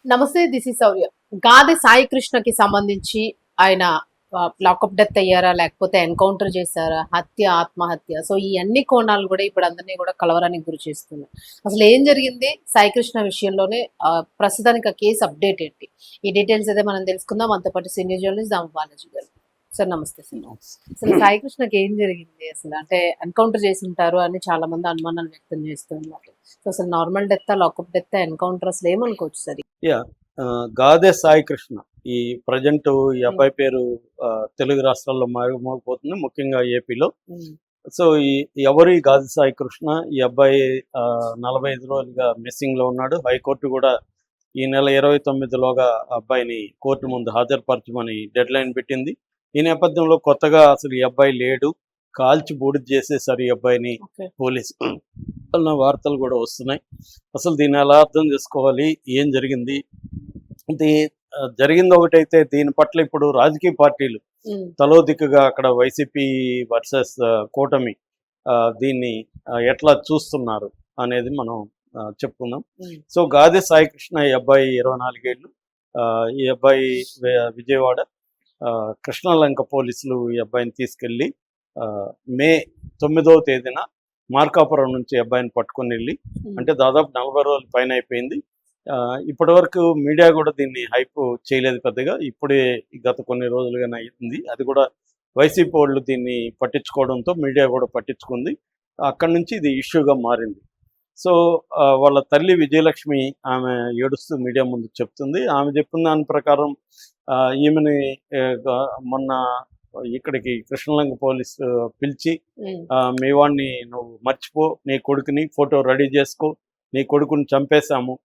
నమస్తే, this is శౌర్య. గాదె సాయి కృష్ణకి సంబంధించి ఆయన లాకప్ డెత్ అయ్యారా? లేకపోతే ఎన్‌కౌంటర్ చేశారా? హత్య, ఆత్మహత్య. సో, ఈ అన్ని కోణాలు గూడా ఇప్పుడు అందరిని గూడా కలవరానికి గురి చేస్తున్నాయి. అసలు ఏం జరిగింది సాయి కృష్ణ విషయంలోనే? ప్రస్తుతానికి ఆ కేసు అప్డేట్ ఏంటి? ఈ డీటెయిల్స్ అయితే మనం తెలుసుకుందాం. మనతో పాటు సీనియర్ జర్నలిస్ట్ దాము బాలాజీ గారు. సార్ నమస్తే సార్. అసలు సాయి కృష్ణకి ఏం జరిగింది అసలు? అంటే ఎన్‌కౌంటర్ చేసుంటారు అని చాలా మంది అనుమానాలు వ్యక్తం చేస్తున్నారు. సో, అసలు నార్మల్ డెత్తా? లాకప్ డెత్తా? ఎన్‌కౌంటర్ అసలు ఏమనుకోవచ్చు సార్? యాహ్! గాదె సాయి కృష్ణ. ఈ ప్రెజెంట్ ఈ అబ్బాయి పేరు తెలుగు రాష్ట్రాల్లో మారుమోగిపోతుంది. ముఖ్యంగా ఏపీలో. సో, ఎవరు ఈ గాదె సాయి కృష్ణ? ఈ అబ్బాయి 45 రోజులుగా మిస్సింగ్‌లో ఉన్నాడు. హైకోర్టు కూడా ఈ నెల 29లోగా అబ్బాయిని కోర్టు ముందు హాజరుపరచమని డెడ్‌లైన్ పెట్టింది. ఈ నేపథ్యంలో కొత్తగా అసలు ఈ అబ్బాయి లేడు, కాల్చి బూడిద చేసేశారు ఈ అబ్బాయిని పోలీసులు అన్న వార్తలు కూడా వస్తున్నాయి. అసలు దీన్ని ఎలా అర్థం చేసుకోవాలి? ఏం జరిగింది? ఇది జరిగింది ఒకటైతే దీని పట్ల ఇప్పుడు రాజకీయ పార్టీలు తలో దిక్కుగా అక్కడ వైసీపీ వర్సెస్ కూటమి దీన్ని ఎట్లా చూస్తున్నారు అనేది మనం చెప్పుకుందాం. సో, గాదె సాయి కృష్ణ ఈ అబ్బాయి 24 ఏళ్ళు. ఈ అబ్బాయి విజయవాడ కృష్ణలంక పోలీసులు ఈ అబ్బాయిని తీసుకెళ్ళి మే 9వ తేదీన మార్కాపురం నుంచి అబ్బాయిని పట్టుకుని వెళ్ళి, అంటే దాదాపు 40 రోజుల పైన అయిపోయింది. ఇప్పటి వరకు మీడియా కూడా దీన్ని హైప్ చేయలేదు పెద్దగా. ఇప్పుడే గత కొన్ని రోజులుగానే అయింది. అది కూడా వైసీపీ వాళ్ళు దీన్ని పట్టించుకోవడంతో మీడియా కూడా పట్టించుకుంది. అక్కడి నుంచి ఇది ఇష్యూగా మారింది. సో, వాళ్ళ తల్లి విజయలక్ష్మి ఆమె ఏడుస్తూ మీడియా ముందు చెప్తుంది. ఆమె చెప్పిన దాని ప్రకారం ఈమెని మొన్న ఇక్కడికి కృష్ణలంక పోలీసు పిలిచి, మీ వాడిని నువ్వు మర్చిపో, నీ కొడుకుని ఫోటో రెడీ చేసుకో, నీ కొడుకుని చంపేశాము,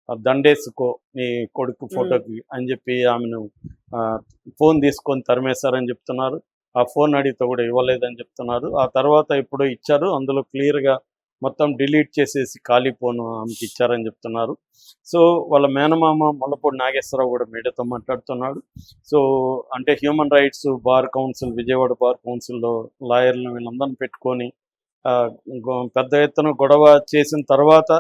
దండేసుకో నీ కొడుకు ఫోటోకి అని చెప్పి ఆమెను ఫోన్ తీసుకొని తరిమేశారని చెప్తున్నారు. ఆ ఫోన్ అడిగితే కూడా ఇవ్వలేదని చెప్తున్నారు. ఆ తర్వాత ఎప్పుడో ఇచ్చారు, అందులో క్లియర్గా మొత్తం డిలీట్ చేసేసి ఖాళీ ఫోన్ ఆమెకి ఇచ్చారని చెప్తున్నారు. సో, వాళ్ళ మేనమామ ముల్లపూడి నాగేశ్వరరావు కూడా మీడియాతో మాట్లాడుతున్నాడు. సో, అంటే human rights bar council, Vijayawada bar కౌన్సిల్లో లాయర్లను వీళ్ళందరినీ పెట్టుకొని పెద్ద ఎత్తున గొడవ చేసిన తర్వాత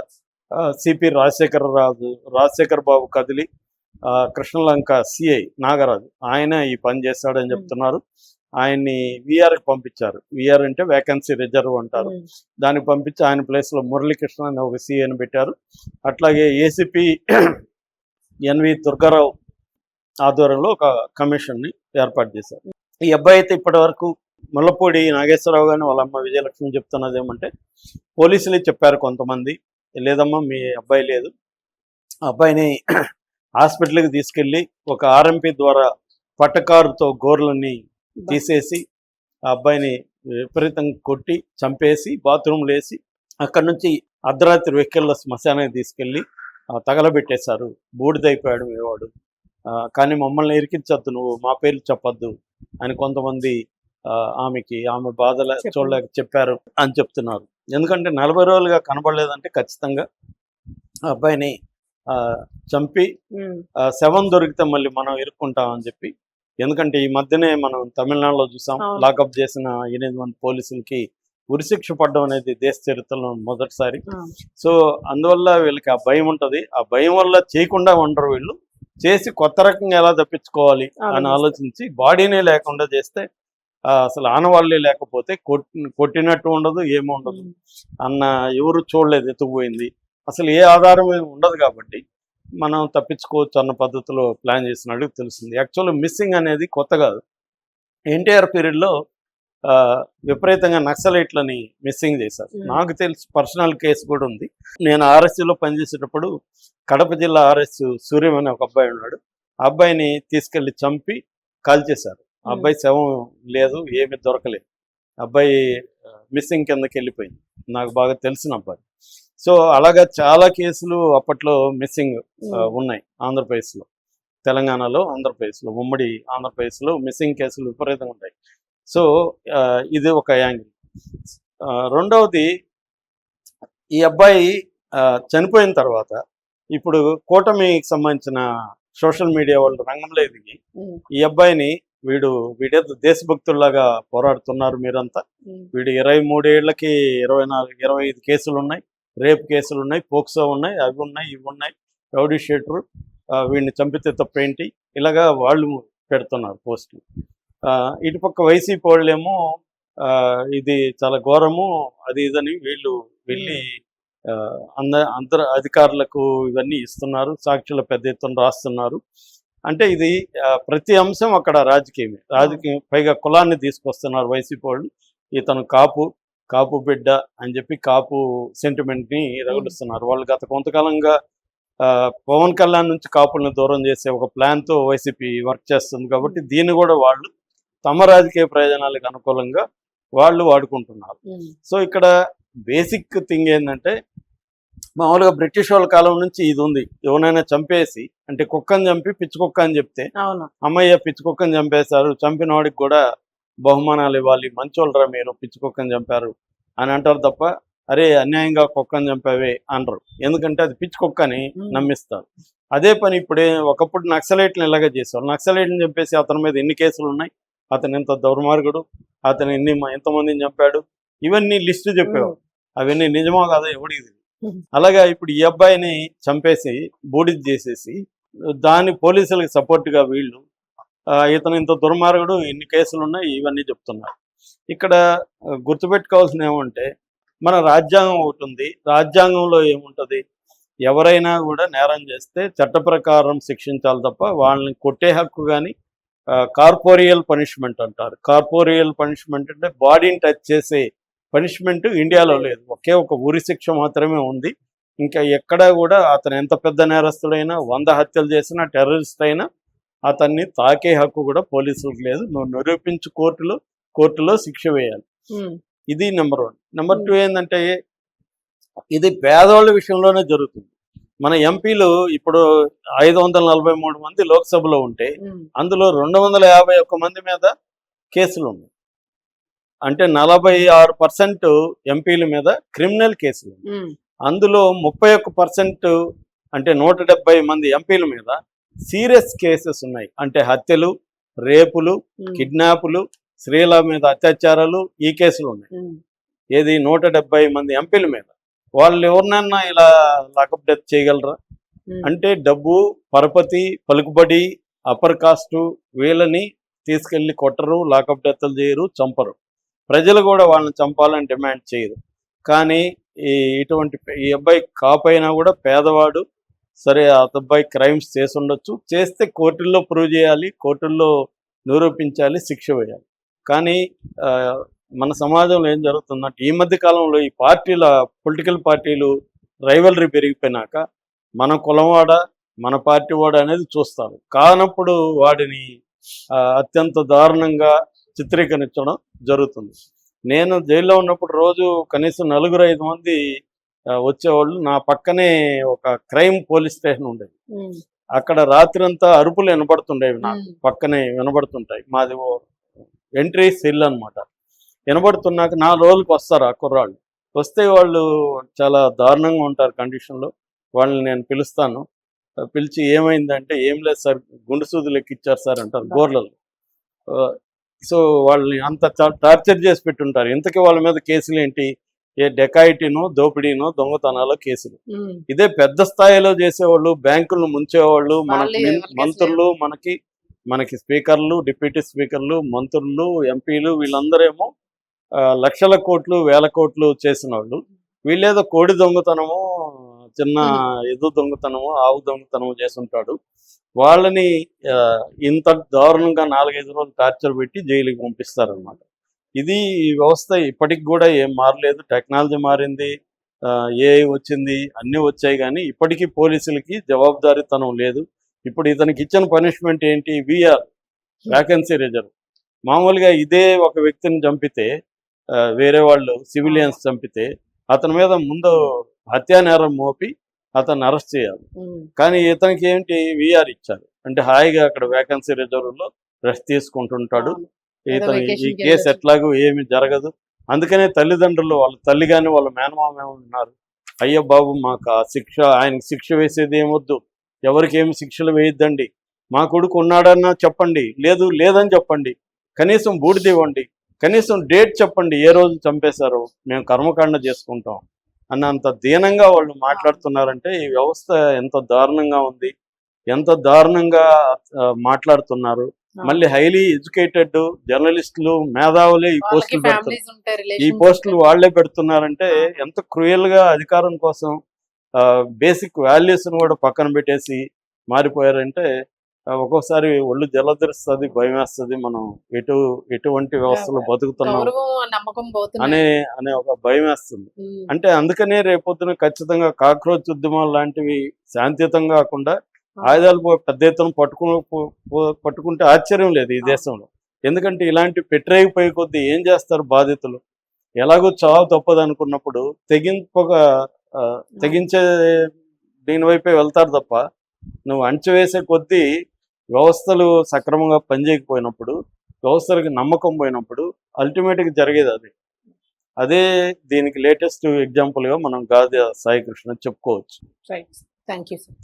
సిపి రాజశేఖర్ బాబు కదిలి కృష్ణలంక సిఐ నాగరాజు ఆయన ఈ పని చేస్తాడని చెప్తున్నారు. ఆయన్ని విఆర్కి పంపించారు. విఆర్ అంటే వేకెన్సీ రిజర్వ్ అంటారు. దానికి పంపించి ఆయన ప్లేస్లో మురళీకృష్ణ అని ఒక సిఐని పెట్టారు. అట్లాగే ఏసీపీ ఎన్వి దుర్గారావు ఆధ్వర్యంలో ఒక కమిషన్ని ఏర్పాటు చేశారు. ఈ అబ్బాయి అయితే ఇప్పటి వరకు ముల్లపూడి నాగేశ్వరరావు గారిని వాళ్ళ అమ్మ విజయలక్ష్మి చెప్తున్నది ఏమంటే, పోలీసులు చెప్పారు కొంతమంది, లేదమ్మా మీ అబ్బాయి లేదు, అబ్బాయిని హాస్పిటల్కి తీసుకెళ్ళి ఒక ఆర్ఎంపీ ద్వారా పట్టకారుతో గోర్లన్నీ తీసేసి ఆ అబ్బాయిని విపరీతంగా కొట్టి చంపేసి బాత్రూమ్లో వేసి అక్కడి నుంచి అర్ధరాత్రి వెహికల్లో శ్మశానానికి తీసుకెళ్ళి తగలబెట్టేశారు. బూడిదైపోయాడు మీవాడు, కానీ మమ్మల్ని ఇరికించొద్దు, నువ్వు మా పేర్లు చెప్పొద్దు అని కొంతమంది ఆమె బాధలు చూడలేక చెప్పారు అని చెప్తున్నారు. ఎందుకంటే 40 రోజులుగా కనబడలేదంటే ఖచ్చితంగా ఆ అబ్బాయిని చంపి శవం దొరికితే మళ్ళీ మనం ఇరుక్కుంటామని చెప్పి. ఎందుకంటే ఈ మధ్యనే మనం తమిళనాడులో చూసాం, లాకప్ చేసిన 8 మంది పోలీసులకి ఉరిశిక్ష పడడం అనేది దేశ చరిత్రలో మొదటిసారి. సో, అందువల్ల వీళ్ళకి ఆ భయం ఉంటుంది. ఆ భయం వల్ల చేయకుండా ఉండరు వీళ్ళు, చేసి కొత్త రకంగా ఎలా తప్పించుకోవాలి అని ఆలోచించి బాడీనే లేకుండా చేస్తే అసలు ఆనవాళ్ళే లేకపోతే కొట్టినట్టు ఉండదు, ఏమి ఉండదు అన్న ఎవరు చూడలేదు, ఎత్తుకుపోయింది అసలు ఏ ఆధారం ఉండదు కాబట్టి మనం తప్పించుకోవచ్చు అన్న పద్ధతిలో ప్లాన్ చేసినట్టు తెలిసింది. యాక్చువల్గా మిస్సింగ్ అనేది కొత్త కాదు. ఎన్టీఆర్ పీరియడ్లో విపరీతంగా నక్సలైట్లని మిస్సింగ్ చేశారు. నాకు తెలిసి పర్సనల్ కేసు కూడా ఉంది. నేను ఆర్ఎస్సీలో పనిచేసేటప్పుడు కడప జిల్లా ఆర్ఎస్ సూర్యం అనే ఒక అబ్బాయి ఉన్నాడు. ఆ అబ్బాయిని తీసుకెళ్లి చంపి కాల్చేశారు. ఆ అబ్బాయి శవం లేదు, ఏమి దొరకలేదు. అబ్బాయి మిస్సింగ్ కిందకి వెళ్ళిపోయింది. నాకు బాగా తెలిసిన అబ్బాయి. సో, అలాగా చాలా కేసులు అప్పట్లో మిస్సింగ్ ఉన్నాయి ఆంధ్రప్రదేశ్లో, తెలంగాణలో, ఆంధ్రప్రదేశ్లో, ఉమ్మడి ఆంధ్రప్రదేశ్లో మిస్సింగ్ కేసులు విపరీతంగా ఉంటాయి. సో, ఇది ఒక యాంగిల్. రెండవది, ఈ అబ్బాయి చనిపోయిన తర్వాత ఇప్పుడు కూటమికి సంబంధించిన సోషల్ మీడియా వాళ్ళు రంగంలో ఎదిగి ఈ అబ్బాయిని వీడేదో దేశభక్తుల్లాగా పోరాడుతున్నారు మీరంతా, వీడు 23 ఏళ్లకి 25 కేసులు ఉన్నాయి, రేప్ కేసులు ఉన్నాయి, పోక్సో ఉన్నాయి, అవి ఉన్నాయి, ఇవి ఉన్నాయి, రౌడీ షీటరు, వీడిని చంపితే తప్పేంటి, ఇలాగా వాళ్ళు పెడుతున్నారు పోస్టులు. ఇటుపక్క వైసీపీ వాళ్ళేమో ఇది చాలా ఘోరము అది ఇదని వీళ్ళు వెళ్ళి అందరు అధికారులకు ఇవన్నీ ఇస్తున్నారు, సాక్షుల పెద్ద ఎత్తున రాస్తున్నారు. అంటే ఇది ప్రతి అంశం అక్కడ రాజకీయం, పైగా కులాన్ని తీసుకొస్తున్నారు వైసీపీ వాళ్ళు. ఇతను కాపు బిడ్డ అని చెప్పి కాపు సెంటిమెంట్ని రగులుస్తున్నారు. వాళ్ళు గత కొంతకాలంగా పవన్ కళ్యాణ్ నుంచి కాపుల్ని దూరం చేసే ఒక ప్లాన్తో వైసీపీ వర్క్ చేస్తుంది. కాబట్టి దీన్ని కూడా వాళ్ళు తమ రాజకీయ ప్రయోజనాలకు అనుకూలంగా వాళ్ళు వాడుకుంటున్నారు. సో ఇక్కడ బేసిక్ థింగ్ ఏంటంటే, మామూలుగా బ్రిటిష్ వాళ్ళ కాలం నుంచి ఇది ఉంది. ఎవరైనా చంపేసి, అంటే కుక్కని చంపి పిచ్చి కుక్క అని చెప్తే, అమ్మయ్య పిచ్చి కుక్కని చంపేశారు, చంపిన వాడికి కూడా బహుమానాలు ఇవ్వాలి, మంచోళ్ళరా మీరు పిచ్చి కుక్కని చంపారు అని అంటారు తప్ప, అరే అన్యాయంగా కుక్కని చంపావే అనరు. ఎందుకంటే అది పిచ్చి కుక్కని నమ్మిస్తారు. అదే పని ఇప్పుడే ఒకప్పుడు నక్సలైట్ని ఇలాగే చేసేవాళ్ళు. నక్సలైట్ని చంపేసి అతని మీద ఎన్ని కేసులు ఉన్నాయి, అతను ఎంత దౌర్మార్గుడు, అతను ఎంతమందిని చంపాడు, ఇవన్నీ లిస్టు చెప్పేవాడు. అవన్నీ నిజమో కాదో ఎవడికి తెలియదు. అలాగా ఇప్పుడు ఈ అబ్బాయిని చంపేసి బూడిద చేసేసి దాని పోలీసులకు సపోర్ట్గా వీళ్ళు ఇతను ఇంత దుర్మార్గుడు, ఇన్ని కేసులు ఉన్నాయి, ఇవన్నీ చెప్తున్నారు. ఇక్కడ గుర్తుపెట్టుకోవాల్సిన ఏమంటే, మన రాజ్యాంగం ఒకటి ఉంది. రాజ్యాంగంలో ఏముంటుంది, ఎవరైనా కూడా నేరం చేస్తే చట్ట ప్రకారం శిక్షించాలి తప్ప వాళ్ళని కొట్టే హక్కు కానీ, కార్పోరియల్ పనిష్మెంట్ అంటారు. కార్పోరియల్ పనిష్మెంట్ అంటే బాడీని టచ్ చేసే పనిష్మెంట్ ఇండియాలో లేదు. ఒకే ఒక ఉరి శిక్ష మాత్రమే ఉంది. ఇంకా ఎక్కడా కూడా అతను ఎంత పెద్ద నేరస్తుడైనా, 100 హత్యలు చేసినా, టెర్రరిస్ట్ అయినా అతన్ని తాకే హక్కు కూడా పోలీసులకు లేదు. నువ్వు నిరూపించు కోర్టులో శిక్ష వేయాలి. ఇది నెంబర్ 1. నెంబర్ 2 ఏంటంటే, ఇది పేదవాళ్ళ విషయంలోనే జరుగుతుంది. మన ఎంపీలు ఇప్పుడు 543 మంది లోక్సభలో ఉంటే అందులో 251 మంది మీద కేసులు ఉన్నాయి. అంటే 46% ఎంపీల మీద క్రిమినల్ కేసులు. అందులో 31% అంటే 170 మంది ఎంపీల మీద సీరియస్ కేసెస్ ఉన్నాయి. అంటే హత్యలు, రేపులు, కిడ్నాపులు, స్త్రీల మీద అత్యాచారాలు, ఈ కేసులు ఉన్నాయి. ఏది 170 మంది ఎంపీల మీద. వాళ్ళు ఎవరినన్నా ఇలా లాకప్ డెత్ చేయగలరా? అంటే డబ్బు, పరపతి, పలుకుబడి, అప్పర్ కాస్టు వీళ్ళని తీసుకెళ్లి కొట్టరు, లాకప్ డెత్లు చేయరు, చంపరు. ప్రజలు కూడా వాళ్ళని చంపాలని డిమాండ్ చేయరు. కానీ ఈ అబ్బాయి కాపైనా కూడా పేదవాడు, సరే ఆ అబ్బాయి క్రైమ్స్ చేసి ఉండొచ్చు, చేస్తే కోర్టుల్లో ప్రూవ్ చేయాలి, కోర్టుల్లో నిరూపించాలి, శిక్ష వేయాలి. కానీ మన సమాజంలో ఏం జరుగుతుందంటే, ఈ మధ్య కాలంలో ఈ పొలిటికల్ పార్టీలు రైవలరీ పెరిగిపోయినాక మన కులంవాడ, మన పార్టీ వాడ అనేది చూస్తారు. కానప్పుడు వాడిని అత్యంత దారుణంగా చిత్రీకరించడం జరుగుతుంది. నేను జైల్లో ఉన్నప్పుడు రోజు కనీసం 4-5 మంది వచ్చేవాళ్ళు. నా పక్కనే ఒక క్రైమ్ పోలీస్ స్టేషన్ ఉండేది. అక్కడ రాత్రంతా అరుపులు వినబడుతుండేవి, నాకు పక్కనే వినబడుతుంటాయి. మాది ఎంట్రీ సెల్ అనమాట. వినబడుతున్నాక 4 రోజులకు వస్తారు ఆ కుర్రాళ్ళు. వస్తే వాళ్ళు చాలా దారుణంగా ఉంటారు కండిషన్లో. వాళ్ళని నేను పిలుస్తాను. పిలిచి ఏమైందంటే, ఏం లేదు సార్, గుండు సూదులు ఎక్కిచ్చారు సార్ అంటారు గోర్లలో. సో వాళ్ళని అంత టార్చర్ చేసి పెట్టుంటారు. ఇంతకీ వాళ్ళ మీద కేసులు ఏంటి? డెకాయిటీనో, దోపిడీనో, దొంగతనాలో కేసులు. ఇదే పెద్ద స్థాయిలో చేసేవాళ్ళు, బ్యాంకులను ముంచేవాళ్ళు, మంత్రులు, మనకి స్పీకర్లు, డిప్యూటీ స్పీకర్లు, మంత్రులు, ఎంపీలు, వీళ్ళందరేమో లక్షల కోట్లు, వేల కోట్లు చేసిన వాళ్ళు. వీళ్ళేదో కోడి దొంగతనము, చిన్న ఎద్దు దొంగతనము, ఆవు దొంగతనము చేసుంటాడు. వాళ్ళని ఇంత దారుణంగా 4-5 రోజులు టార్చర్ పెట్టి జైలుకి పంపిస్తారనమాట. ఇది వ్యవస్థ ఇప్పటికి కూడా ఏం మారలేదు. టెక్నాలజీ మారింది, ఏఐ వచ్చింది, అన్నీ వచ్చాయి. కానీ ఇప్పటికీ పోలీసులకి జవాబుదారీతనం లేదు. ఇప్పుడు ఇతనికి ఇచ్చిన పనిష్మెంట్ ఏంటి? VR, vacancy reserve. మామూలుగా ఇదే ఒక వ్యక్తిని చంపితే, వేరే వాళ్ళు సివిలియన్స్ చంపితే అతని మీద ముందు హత్యా నేరం మోపి అతన్ని అరెస్ట్ చేయాలి. కానీ ఇతనికి ఏంటి? VR ఇచ్చారు. అంటే హాయిగా అక్కడ వ్యాకెన్సీ రిజర్వ్లో రెస్ట్ తీసుకుంటుంటాడు. ఇతను ఈ కేసు ఎట్లాగూ ఏమి జరగదు. అందుకనే తల్లిదండ్రులు, వాళ్ళ తల్లి కానీ వాళ్ళ మేనమామ ఉన్నారు, అయ్యో బాబు మాకు ఆ శిక్ష, ఆయనకి శిక్ష వేసేది ఏమొద్దు, ఎవరికి ఏమి శిక్షలు వేయొద్దండి, మా కొడుకు ఉన్నాడన్నా చెప్పండి, లేదని చెప్పండి, కనీసం బూడిద ఇవ్వండి, కనీసం డేట్ చెప్పండి, ఏ రోజు చంపేశారో మేము కర్మకాండ చేసుకుంటాం అన్నంత దీనంగా వాళ్ళు మాట్లాడుతున్నారంటే ఈ వ్యవస్థ ఎంత దారుణంగా ఉంది. ఎంత దారుణంగా మాట్లాడుతున్నారు. మళ్ళీ హైలీ ఎడ్యుకేటెడ్ జర్నలిస్టులు, మేధావులే ఈ వాళ్ళకి పోస్టులు పెడుతున్నారు. ఫ్యామిలీస్ ఉంటాయి, ఈ రిలేషన్స్ పోస్టులు వాళ్ళే పెడుతున్నారంటే ఎంత క్రూయల్ గా అధికారం కోసం బేసిక్ వాల్యూస్ కూడా పక్కన పెట్టేసి మారిపోయారంటే ఒక్కోసారి ఒళ్ళు జలధరిస్తుంది, భయం వేస్తుంది. మనం ఎటువంటి వ్యవస్థలో బతుకుతున్నాం గౌరవం నమ్మకం అనే పోతున్నాయి. అనే ఒక భయం వేస్తుంది. ఉమ్, అంటే అందుకనే రేపొద్దున ఖచ్చితంగా కాక్రోచ్ ఉద్యమాలు లాంటివి శాంతియుతంగా కాకుండా ఆయుధాలు పెద్ద ఎత్తున పట్టుకుంటే ఆశ్చర్యం లేదు ఈ దేశంలో. ఎందుకంటే ఇలాంటి పెట్టరేగిపోయే కొద్దీ ఏం చేస్తారు బాధితులు? ఎలాగో చావు తప్పదు అనుకున్నప్పుడు తెగించే దీని వైపే వెళ్తారు తప్ప, నువ్వు అణచివేసే కొద్దీ వ్యవస్థలు సక్రమంగా పనిచేయకపోయినప్పుడు, వ్యవస్థలకి నమ్మకం పోయినప్పుడు అల్టిమేట్గా జరిగేది అది. అదే దీనికి లేటెస్ట్ ఎగ్జాంపుల్గా మనం గాదె సాయి కృష్ణ చెప్పుకోవచ్చు. రైట్. Thank you sir.